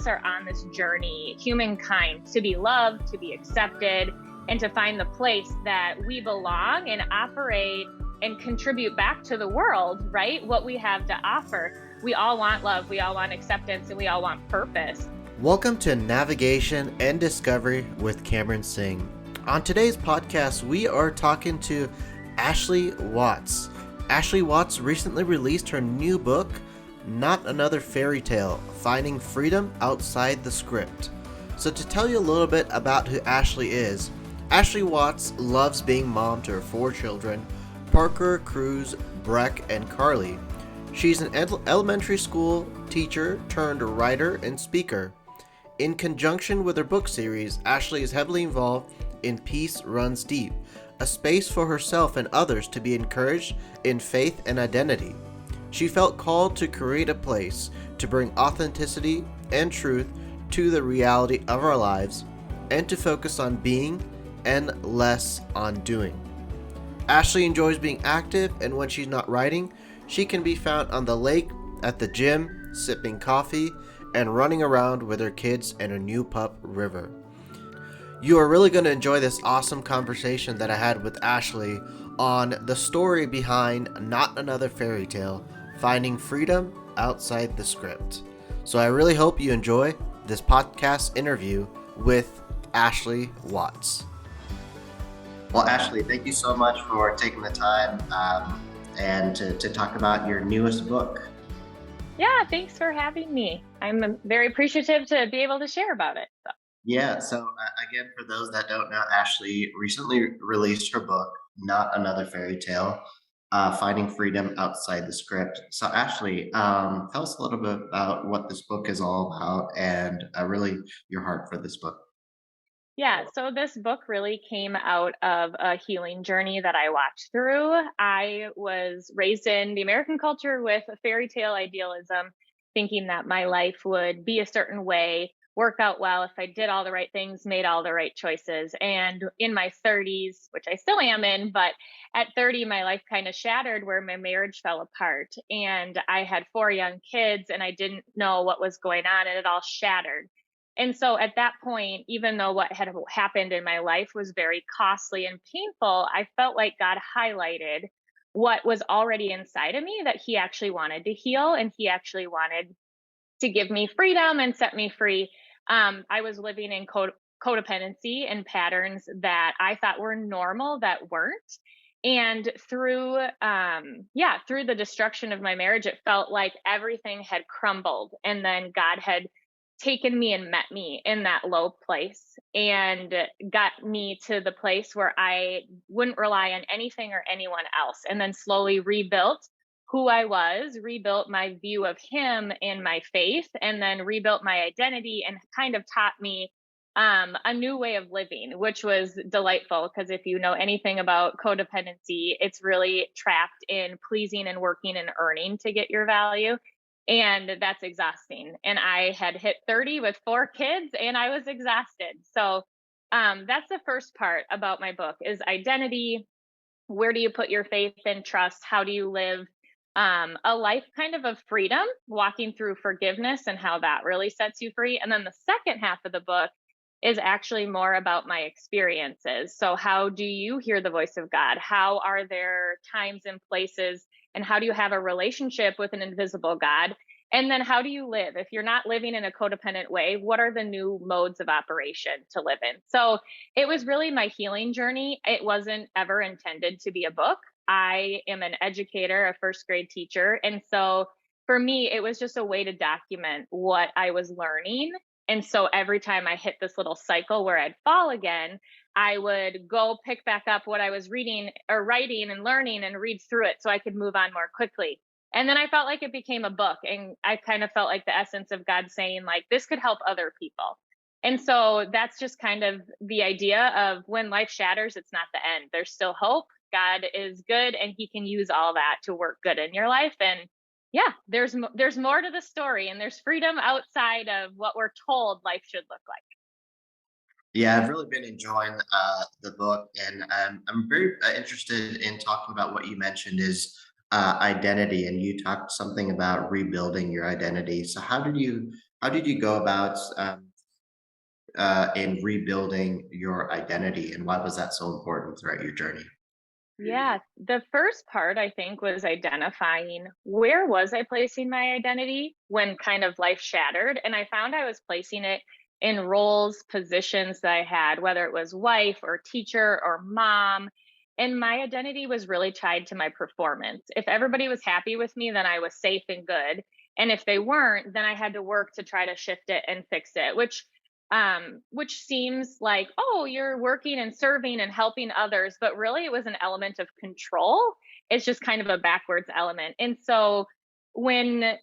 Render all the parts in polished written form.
are on this journey, humankind, to be loved, to be accepted, and to find the place that we belong and operate and contribute back to the world, right? What we have to offer. We all want love, we all want acceptance, and we all want purpose. Welcome to Navigation and Discovery with Cameron Singh. On today's podcast, we are talking to Ashley Watts. Ashley Watts recently released her new book, Not Another Fairy Tale, Finding Freedom Outside the Script. So to tell you a little bit about who Ashley is, Ashley Watts loves being mom to her 4 children, Parker, Cruz, Breck, and Carly. She's an elementary school teacher turned writer and speaker. In conjunction with her book series, Ashley is heavily involved in Peace Runs Deep, a space for herself and others to be encouraged in faith and identity. She felt called to create a place to bring authenticity and truth to the reality of our lives and to focus on being and less on doing. Ashley enjoys being active, and when she's not writing, she can be found on the lake, at the gym, sipping coffee, and running around with her kids and her new pup, River. You are really going to enjoy this awesome conversation that I had with Ashley on the story behind Not Another Fairy Tale, Finding Freedom Outside the Script. So I really hope you enjoy this podcast interview with Ashley Watts. Well, Ashley, thank you so much for taking the time and to talk about your newest book. Yeah, thanks for having me. I'm very appreciative to be able to share about it. Yeah, so again, for those that don't know, Ashley recently released her book, Not Another Fairy Tale, Finding Freedom Outside the Script. So Ashley, tell us a little bit about what this book is all about and really your heart for this book. Yeah, so this book really came out of a healing journey that I walked through. I was raised in the American culture with a fairy tale idealism, thinking that my life would be a certain way, work out well if I did all the right things, made all the right choices. And in my 30s, which I still am in, but at 30, my life kind of shattered where my marriage fell apart. And I had 4 young kids and I didn't know what was going on, and it all shattered. And so at that point, even though what had happened in my life was very costly and painful, I felt like God highlighted what was already inside of me, that He actually wanted to heal and He actually wanted to give me freedom and set me free. I was living in codependency and patterns that I thought were normal that weren't. And through the destruction of my marriage, it felt like everything had crumbled. And then God had taken me and met me in that low place and got me to the place where I wouldn't rely on anything or anyone else, and then slowly rebuilt who I was, rebuilt my view of Him and my faith, and then rebuilt my identity and kind of taught me a new way of living, which was delightful. Because if you know anything about codependency, it's really trapped in pleasing and working and earning to get your value. And that's exhausting. And I had hit 30 with 4 kids and I was exhausted. So that's the first part about my book is identity. Where do you put your faith and trust? How do you live a life kind of freedom, walking through forgiveness and how that really sets you free? And then the second half of the book is actually more about my experiences. So how do you hear the voice of God? How are there times and places, and how do you have a relationship with an invisible God? And then how do you live? If you're not living in a codependent way, what are the new modes of operation to live in? So it was really my healing journey. It wasn't ever intended to be a book. I am an educator, a first grade teacher. And so for me, it was just a way to document what I was learning. And so every time I hit this little cycle where I'd fall again, I would go pick back up what I was reading or writing and learning and read through it so I could move on more quickly. And then I felt like it became a book, and I kind of felt like the essence of God saying, like, this could help other people. And so that's just kind of the idea of when life shatters, it's not the end. There's still hope. God is good and He can use all that to work good in your life. And yeah, there's more to the story, and there's freedom outside of what we're told life should look like. Yeah, I've really been enjoying the book, and I'm very interested in talking about what you mentioned is identity, and you talked something about rebuilding your identity. So, how did you how did you go about in rebuilding your identity, and why was that so important throughout your journey? Yeah, the first part I think was identifying where was I placing my identity when kind of life shattered, and I found I was placing it in roles, positions that I had, whether it was wife or teacher or mom, and my identity was really tied to my performance. If everybody was happy with me, then I was safe and good, and if they weren't, then I had to work to try to shift it and fix it, which seems like, oh, you're working and serving and helping others, but really it was an element of control. It's just kind of a backwards element. And so when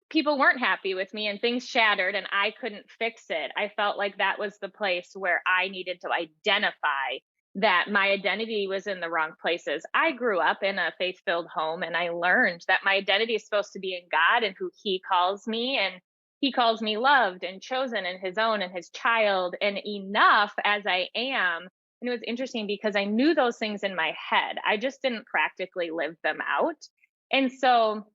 people weren't happy with me and things shattered and I couldn't fix it, I felt like that was the place where I needed to identify that my identity was in the wrong places. I grew up in a faith filled home and I learned that my identity is supposed to be in God and who He calls me. And He calls me loved and chosen and His own and His child and enough as I am. And it was interesting because I knew those things in my head. I just didn't practically live them out. And so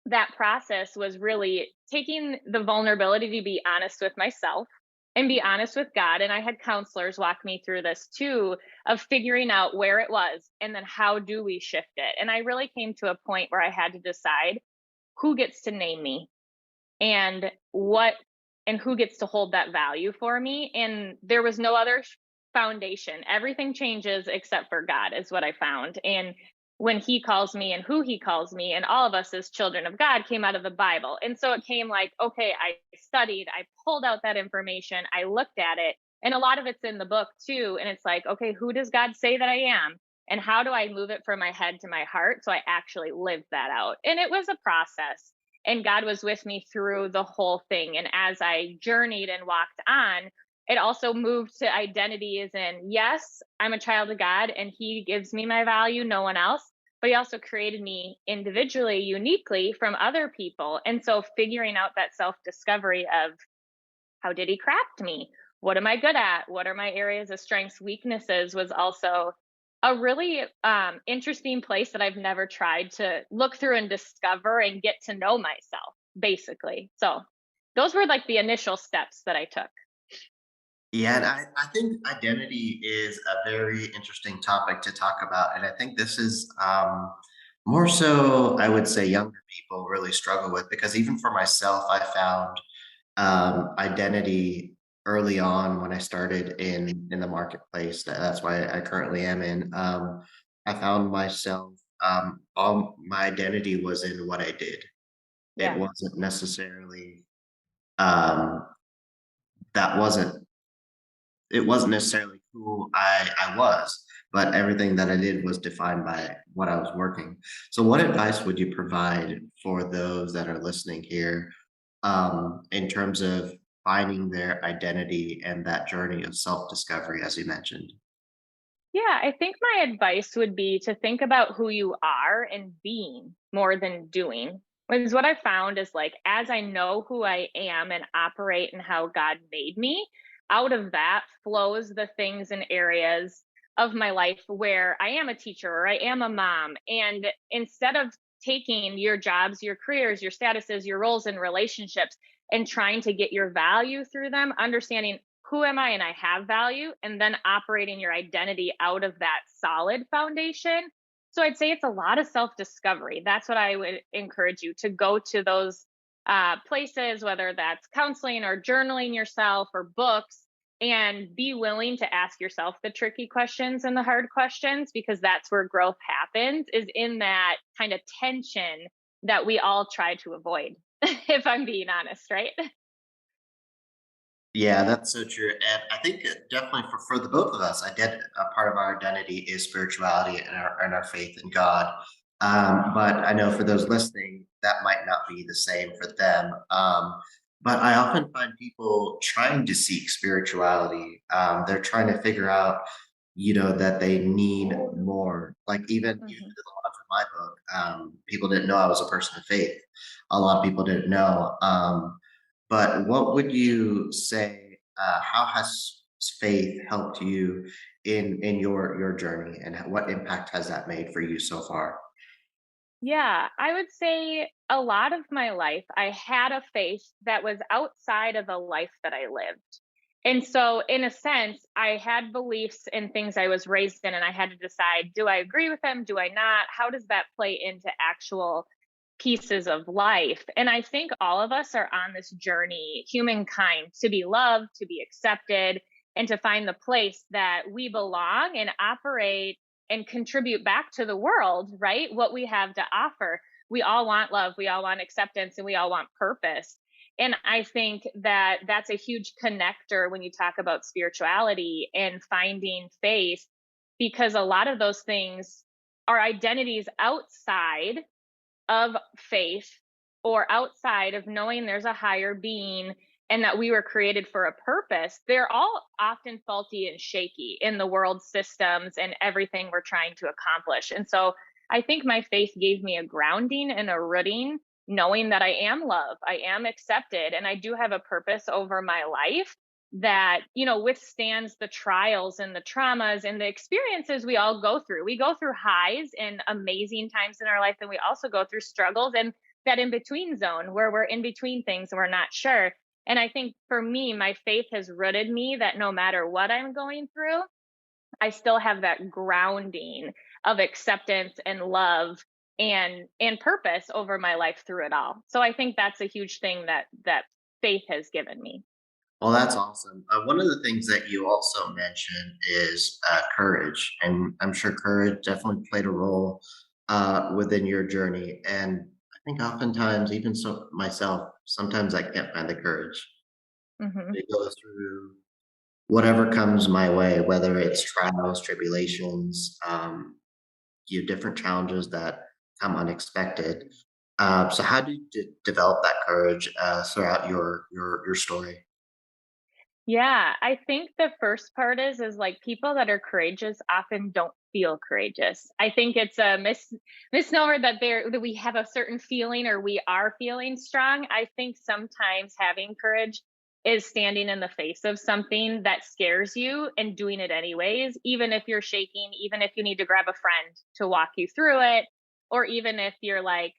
that process was really taking the vulnerability to be honest with myself and be honest with God. And I had counselors walk me through this too, of figuring out where it was and then how do we shift it. And I really came to a point where I had to decide who gets to name me and what and who gets to hold that value for me. And there was no other foundation. Everything changes except for God, is what I found. And when He calls me and who He calls me, and all of us as children of God came out of the Bible. And so it came like, okay, I studied, I pulled out that information, I looked at it, and a lot of it's in the book too. And it's like, okay, who does God say that I am? And how do I move it from my head to my heart so I actually live that out? And it was a process, and God was with me through the whole thing. And as I journeyed and walked on, it also moved to identity as in, yes, I'm a child of God and He gives me my value, no one else. But He also created me individually, uniquely from other people. And so figuring out that self discovery of how did He craft me? What am I good at? What are my areas of strengths, weaknesses was also a really interesting place that I've never tried to look through and discover and get to know myself, basically. So those were like the initial steps that I took. Yeah, and I think identity is a very interesting topic to talk about. And I think this is more so, I would say, younger people really struggle with because even for myself, I found identity early on when I started in the marketplace. That's why I currently am in. I found myself, all my identity was in what I did. It Yeah. wasn't necessarily, um, that wasn't it wasn't necessarily who I was, but everything that I did was defined by what I was working. So, what advice would you provide for those that are listening here, in terms of finding their identity and that journey of self discovery, as you mentioned? Yeah, I think my advice would be to think about who you are and being more than doing. Because what I found is like, as I know who I am and operate and how God made me, out of that flows the things and areas of my life where I am a teacher or I am a mom. And instead of taking your jobs, your careers, your statuses, your roles and relationships and trying to get your value through them, understanding who am I and I have value, and then operating your identity out of that solid foundation. So I'd say it's a lot of self discovery. That's what I would encourage you to go to those places, whether that's counseling or journaling yourself or books, and be willing to ask yourself the tricky questions and the hard questions because that's where growth happens, is in that kind of tension that we all try to avoid, if I'm being honest, right? Yeah, that's so true. And I think definitely for the both of us, a part of our identity is spirituality and our faith in God. But I know for those listening, that might not be the same for them. But I often find people trying to seek spirituality. They're trying to figure out, that they need more. Like even Mhm. to the launch of my book, people didn't know I was a person of faith. A lot of people didn't know. But what would you say? How has faith helped you in your journey, and what impact has that made for you so far? Yeah, I would say a lot of my life, I had a faith that was outside of the life that I lived. And so, in a sense, I had beliefs and things I was raised in, and I had to decide, do I agree with them? Do I not? How does that play into actual pieces of life? And I think all of us are on this journey, humankind, to be loved, to be accepted, and to find the place that we belong and operate and contribute back to the world, right? What we have to offer. We all want love, we all want acceptance, and we all want purpose. And I think that that's a huge connector when you talk about spirituality and finding faith, because a lot of those things are identities outside of faith or outside of knowing there's a higher being and that we were created for a purpose. They're all often faulty and shaky in the world systems and everything we're trying to accomplish. And so I think my faith gave me a grounding and a rooting, knowing that I am loved, I am accepted, and I do have a purpose over my life that, withstands the trials and the traumas and the experiences we all go through. We go through highs and amazing times in our life, and we also go through struggles and that in between zone where we're in between things and we're not sure. And I think for me, my faith has rooted me that no matter what I'm going through, I still have that grounding of acceptance and love and purpose over my life through it all. So I think that's a huge thing that faith has given me. Well, that's awesome. One of the things that you also mentioned is courage, and I'm sure courage definitely played a role within your journey. And I think oftentimes, even so myself, sometimes I can't find the courage Mhm. to go through whatever comes my way, whether it's trials, tribulations, different challenges that come unexpected. So, how did you develop that courage throughout your story? Yeah, I think the first part is like people that are courageous often don't feel courageous. I think it's a misnomer that we have a certain feeling or we are feeling strong. I think sometimes having courage is standing in the face of something that scares you and doing it anyways, even if you're shaking, even if you need to grab a friend to walk you through it, or even if you're like,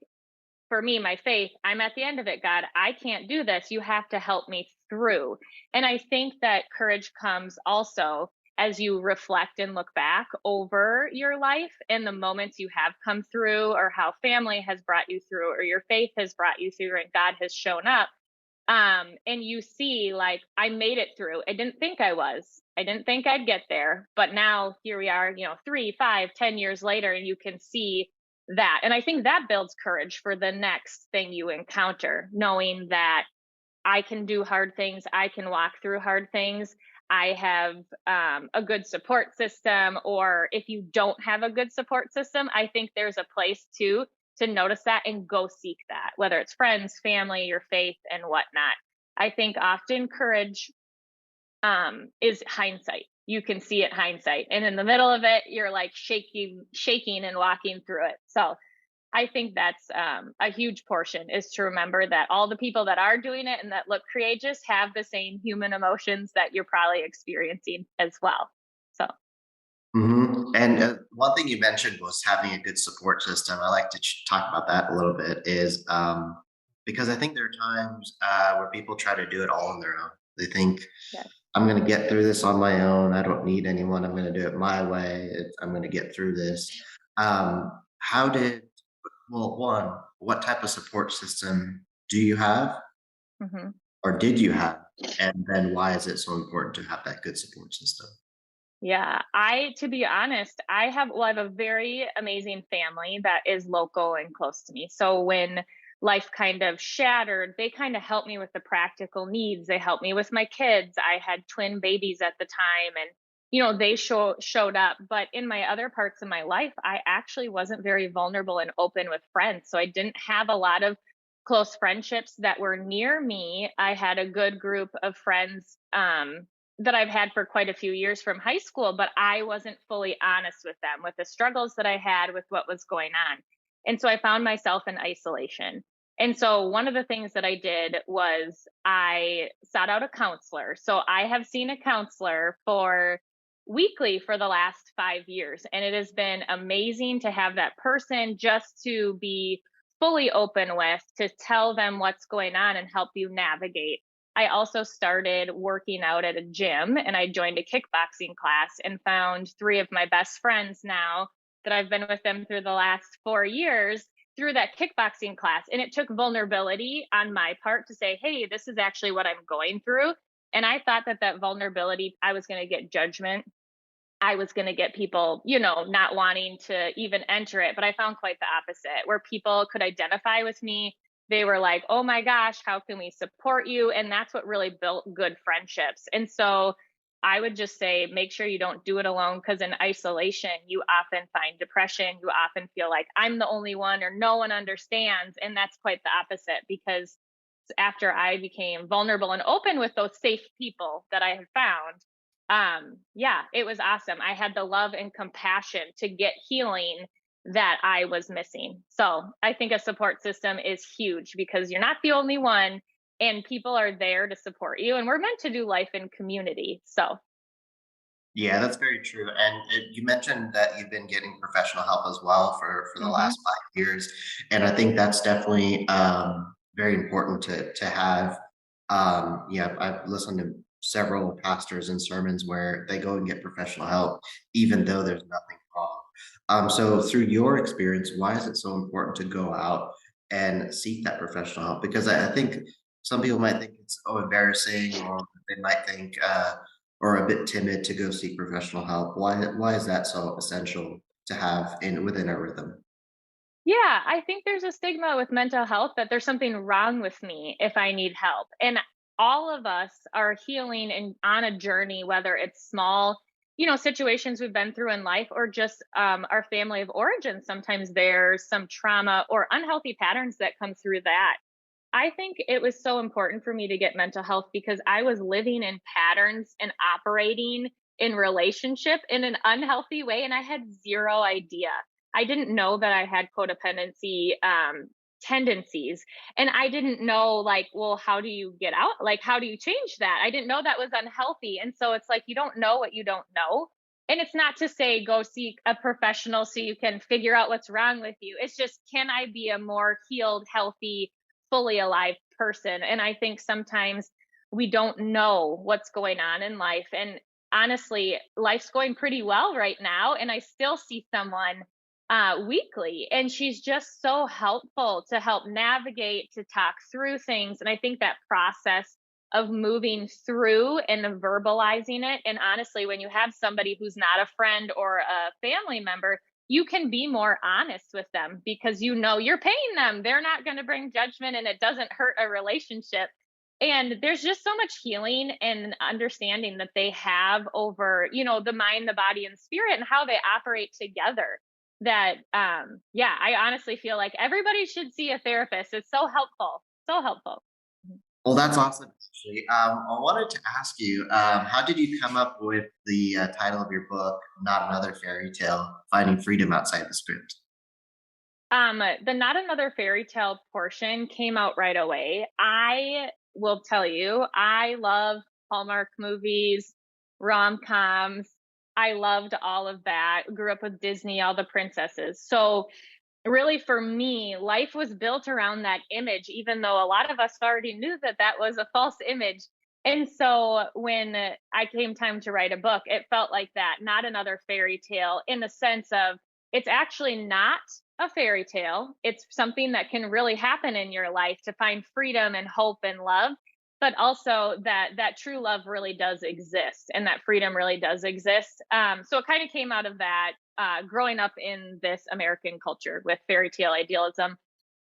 for me, my faith, I'm at the end of it, God. I can't do this. You have to help me through. And I think that courage comes also as you reflect and look back over your life and the moments you have come through, or how family has brought you through, or your faith has brought you through, and God has shown up. And you see, like, I made it through. I didn't think I was. I didn't think I'd get there. But now here we are, 3, 5, 10 years later, and you can see that. And I think that builds courage for the next thing you encounter, knowing that I can do hard things, I can walk through hard things. I have a good support system, or if you don't have a good support system, I think there's a place to notice that and go seek that, whether it's friends, family, your faith, and whatnot. I think often courage is hindsight. You can see it hindsight, and in the middle of it, you're like shaking and walking through it. So I think that's a huge portion, is to remember that all the people that are doing it and that look courageous have the same human emotions that you're probably experiencing as well. So, And one thing you mentioned was having a good support system. I like to talk about that a little bit. Is because I think there are times where people try to do it all on their own. They think yes. I'm going to get through this on my own. I don't need anyone. I'm going to do it my way. I'm going to get through this. How did well, one, what type of support system do you have, Mhm. or did you have, and then why is it so important to have that good support system? Yeah, to be honest, I have a very amazing family that is local and close to me. So when life kind of shattered, they kind of helped me with the practical needs. They helped me with my kids. I had twin babies at the time, and they showed up. But in my other parts of my life, I actually wasn't very vulnerable and open with friends. So I didn't have a lot of close friendships that were near me. I had a good group of friends that I've had for quite a few years from high school, but I wasn't fully honest with them with the struggles that I had with what was going on. And so I found myself in isolation. And so one of the things that I did was I sought out a counselor. So I have seen a counselor for weekly for the last 5 years. And it has been amazing to have that person just to be fully open with, to tell them what's going on and help you navigate. I also started working out at a gym and I joined a kickboxing class and found three of my best friends now that I've been with them through the last 4 years through that kickboxing class. And it took vulnerability on my part to say, hey, this is actually what I'm going through. And I thought that that vulnerability, I was going to get judgment. I was going to get people, not wanting to even enter it. But I found quite the opposite, where people could identify with me. They were like, oh my gosh, how can we support you? And that's what really built good friendships. And so I would just say, make sure you don't do it alone, because in isolation, you often find depression. You often feel like I'm the only one or no one understands. And that's quite the opposite, because after I became vulnerable and open with those safe people that I have found, yeah, it was awesome. I had the love and compassion to get healing that I was missing. So I think a support system is huge, because you're not the only one and people are there to support you. And we're meant to do life in community. So, Yeah, that's very true. And you mentioned that you've been getting professional help as well for the mhm, last 5 years, and I think that's definitely very important to have. Yeah, I've listened to several pastors and sermons where they go and get professional help, even though there's nothing wrong. So, through your experience, why is it so important to go out and seek that professional help? Because I think some people might think it's embarrassing, or they might think. Or a bit timid to go seek professional help? Why is that so essential to have in within a rhythm? yeah, I think there's a stigma with mental health that there's something wrong with me if I need help. And all of us are healing and on a journey, whether it's small, situations we've been through in life, or just our family of origin. Sometimes there's some trauma or unhealthy patterns that come through that. I think it was so important for me to get mental health because I was living in patterns and operating in relationship in an unhealthy way, and I had zero idea. I didn't know that I had codependency tendencies, and I didn't know, like, well, how do you get out? Like, how do you change that? I didn't know that was unhealthy, and so it's like you don't know what you don't know. And it's not to say go seek a professional so you can figure out what's wrong with you. It's just, can I be a more healed, healthy, fully alive person? And I think sometimes we don't know what's going on in life. And honestly, life's going pretty well right now. And I still see someone weekly, and she's just so helpful to help navigate, to talk through things. And I think that process of moving through and verbalizing it. And honestly, when you have somebody who's not a friend or a family member, you can be more honest with them because you're paying them. They're not going to bring judgment and it doesn't hurt a relationship. And there's just so much healing and understanding that they have over, the mind, the body, and spirit, and how they operate together. That, yeah, I honestly feel like everybody should see a therapist. It's so helpful. So helpful. Well, that's awesome, actually. I wanted to ask you, how did you come up with the title of your book, Not Another Fairy Tale: Finding Freedom Outside the Script? The Not Another Fairy Tale portion came out right away. I will tell you, I love Hallmark movies, rom-coms. I loved all of that. Grew up with Disney, all the princesses. So really, for me, life was built around that image, even though a lot of us already knew that that was a false image. And so when I came time to write a book, it felt like that, not another fairy tale, in the sense of it's actually not a fairy tale. It's something that can really happen in your life, to find freedom and hope and love, but also that true love really does exist and that freedom really does exist. So it kind of came out of that, growing up in this American culture with fairy tale idealism,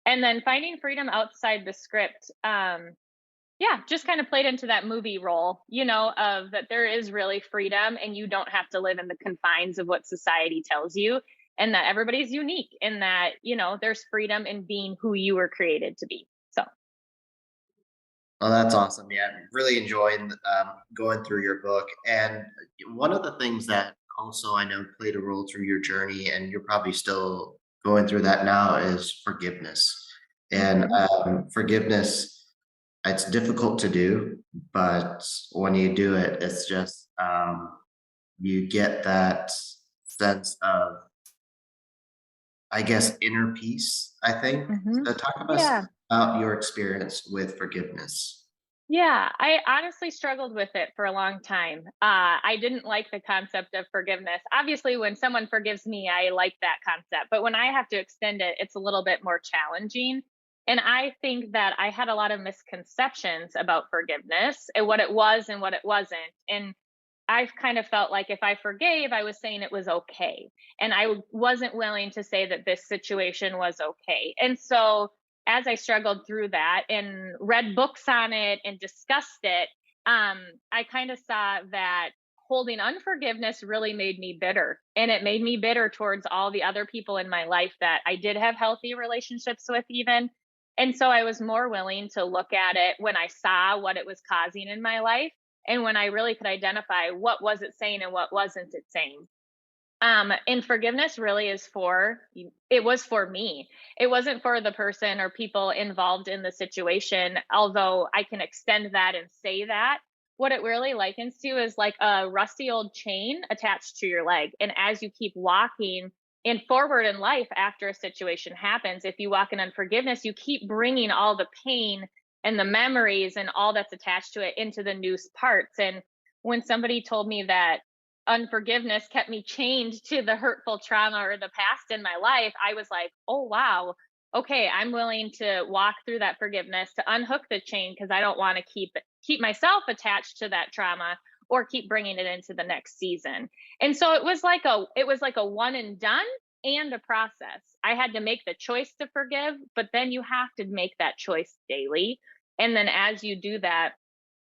and then finding freedom outside the script. Yeah, just kind of played into that movie role, of that there is really freedom and you don't have to live in the confines of what society tells you, and that everybody's unique, and that, there's freedom in being who you were created to be. So, Oh, that's awesome. Yeah, really enjoying going through your book. And one of the things that also I know played a role through your journey, and you're probably still going through that now, is forgiveness. And mhm. forgiveness, it's difficult to do, but when you do it, it's just you get that sense of, I guess, inner peace, I think. Hmm. So talk to us Yeah. about your experience with forgiveness. Yeah, I honestly struggled with it for a long time. I didn't like the concept of forgiveness. Obviously, when someone forgives me, I like that concept. But when I have to extend it, it's a little bit more challenging. And I think that I had a lot of misconceptions about forgiveness and what it was and what it wasn't. And I've kind of felt like if I forgave, I was saying it was okay. And wasn't willing to say that this situation was okay. And so as I struggled through that and read books on it and discussed it, I kind of saw that holding unforgiveness really made me bitter. And it made me bitter towards all the other people in my life that I did have healthy relationships with, even. And so I was more willing to look at it when I saw what it was causing in my life and when I really could identify what was it saying and what wasn't it saying. And forgiveness really is for it was for me. It wasn't for the person or people involved in the situation, although I can extend that and say that. What it really likens to is like a rusty old chain attached to your leg. And as you keep walking in forward in life after a situation happens, if you walk in unforgiveness, you keep bringing all the pain and the memories and all that's attached to it into the noose parts. And when somebody told me that unforgiveness kept me chained to the hurtful trauma or the past in my life, I was like, oh, wow. Okay, I'm willing to walk through that forgiveness to unhook the chain because I don't want to keep myself attached to that trauma or keep bringing it into the next season. And so it was like a one and done and a process. I had to make the choice to forgive, but then you have to make that choice daily. And then as you do that,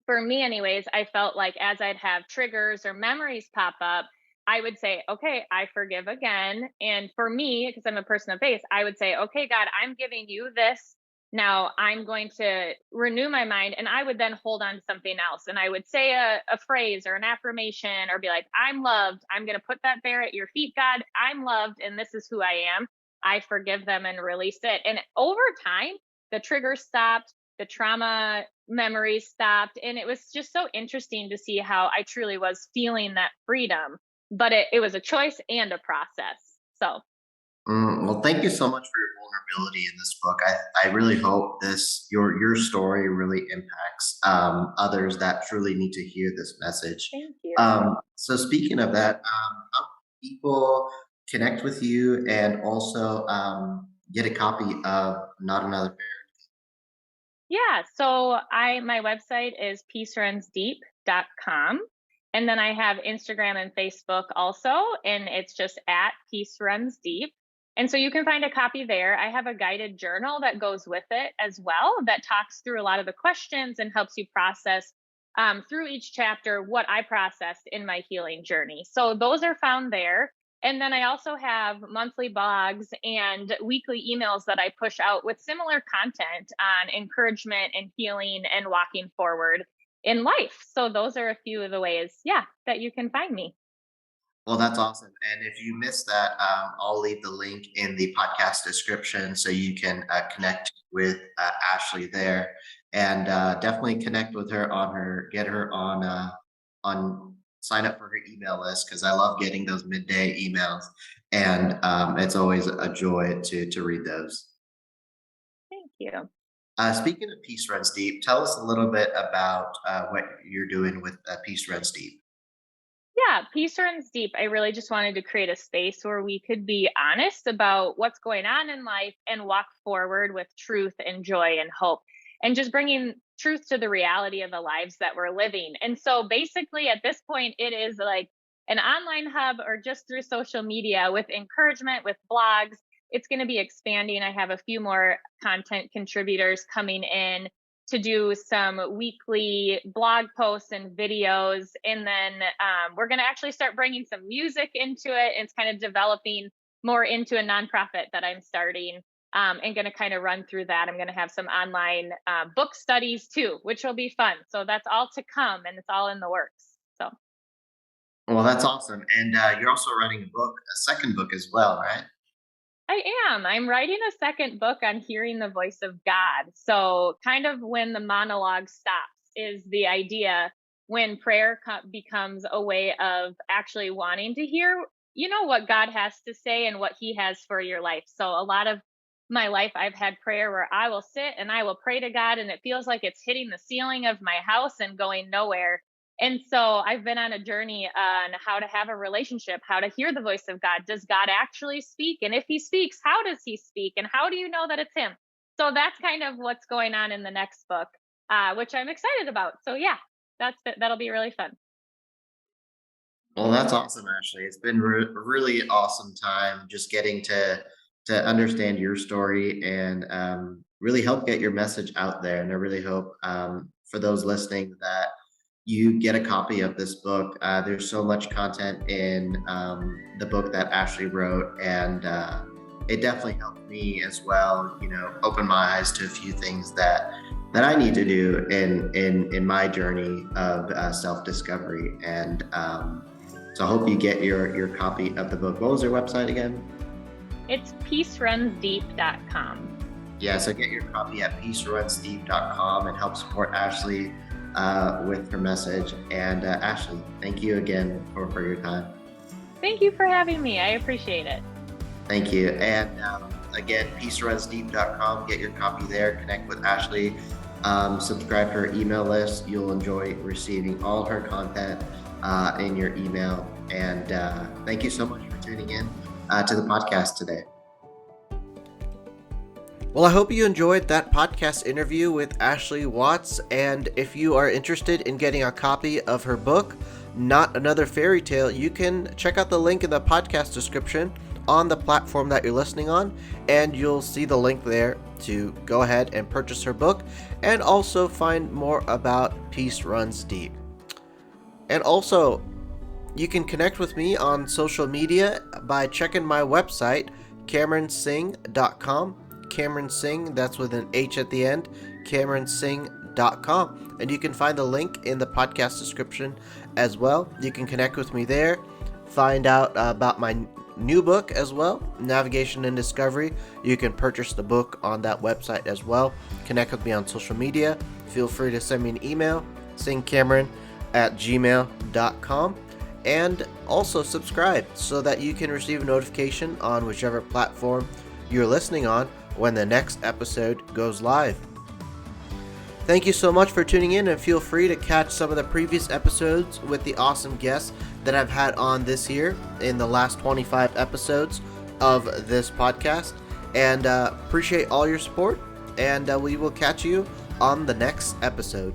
for me anyways, I felt like as I'd have triggers or memories pop up, I would say, okay, I forgive again. And for me, because I'm a person of faith, I would say, okay, God, I'm giving you this. Now I'm going to renew my mind. And I would then hold on to something else. And I would say a phrase or an affirmation or be like, I'm loved. I'm going to put that there at your feet, God. I'm loved. And this is who I am. I forgive them and release it. And over time, the trigger stopped, the trauma memories stopped. And it was just so interesting to see how I truly was feeling that freedom. But it was a choice and a process. So Well, thank you so much for your vulnerability in this book. I really hope your story really impacts others that truly need to hear this message. thank you. So speaking of that, how can people connect with you and also get a copy of Not Another Bear? Yeah. So my website is peacerunsdeep.com. And then I have Instagram and Facebook also, and it's just at Peace Runs Deep. And so you can find a copy there. I have a guided journal that goes with it as well that talks through a lot of the questions and helps you process through each chapter what I processed in my healing journey. So those are found there. And then I also have monthly blogs and weekly emails that I push out with similar content on encouragement and healing and walking forward in life. So those are a few of the ways, yeah, that you can find me. Well, that's awesome. And if you missed that, I'll leave the link in the podcast description so you can connect with Ashley there, and definitely connect with her on get her on sign up for her email list because I love getting those midday emails, and it's always a joy to read those. Thank you. Speaking of Peace Runs Deep, tell us a little bit about what you're doing with Peace Runs Deep. Yeah, Peace Runs Deep. I really just wanted to create a space where we could be honest about what's going on in life and walk forward with truth and joy and hope and just bringing truth to the reality of the lives that we're living. And so basically, at this point, it is like an online hub or just through social media with encouragement, with blogs. It's going to be expanding. I have a few more content contributors coming in to do some weekly blog posts and videos. And then we're going to actually start bringing some music into it. It's kind of developing more into a nonprofit that I'm starting and going to kind of run through that. I'm going to have some online book studies too, which will be fun. So that's all to come and it's all in the works. So Well, that's awesome. And you're also writing a book, a second book as well, right? I am. I'm writing a second book on hearing the voice of God. So, kind of when the monologue stops is the idea. when prayer becomes a way of actually wanting to hear, what God has to say and what he has for your life. So a lot of my life, I've had prayer where I will sit and I will pray to God, and it feels like it's hitting the ceiling of my house and going nowhere. And so I've been on a journey on how to have a relationship, how to hear the voice of God. Does God actually speak? And if he speaks, how does he speak? And how do you know that it's him? So that's kind of what's going on in the next book, which I'm excited about. So yeah, that'll be really fun. Well, that's awesome, Ashley. It's been a really awesome time just getting to understand your story and really help get your message out there. And I really hope for those listening that you get a copy of this book. There's so much content in the book that Ashley wrote, and it definitely helped me as well. Open my eyes to a few things that I need to do in my journey of self discovery. And so I hope you get your copy of the book. What was their website again? It's peacerunsdeep.com. Yeah, so get your copy at peacerunsdeep.com and help support Ashley with her message. And Ashley, thank you again for your time. Thank you for having me. I appreciate it. Thank you. And again, peacerunsdeep.com, get your copy there, connect with Ashley, subscribe to her email list. You'll enjoy receiving all her content in your email. And thank you so much for tuning in to the podcast today. Well, I hope you enjoyed that podcast interview with Ashley Watts. And if you are interested in getting a copy of her book, Not Another Fairy Tale, you can check out the link in the podcast description on the platform that you're listening on, and you'll see the link there to go ahead and purchase her book and also find more about Peace Runs Deep. And also, you can connect with me on social media by checking my website, CameronSingh.com. Cameron Singh, that's with an H at the end, CameronSingh.com. And you can find the link in the podcast description as well. You can connect with me there, find out about my new book as well, Navigation and Discovery. You can purchase the book on that website as well. Connect with me on social media. Feel free to send me an email, singcameron@gmail.com. And also subscribe so that you can receive a notification on whichever platform you're listening on when the next episode goes live. Thank you so much for tuning in, and feel free to catch some of the previous episodes with the awesome guests that I've had on this year in the last 25 episodes of this podcast. And appreciate all your support, and we will catch you on the next episode.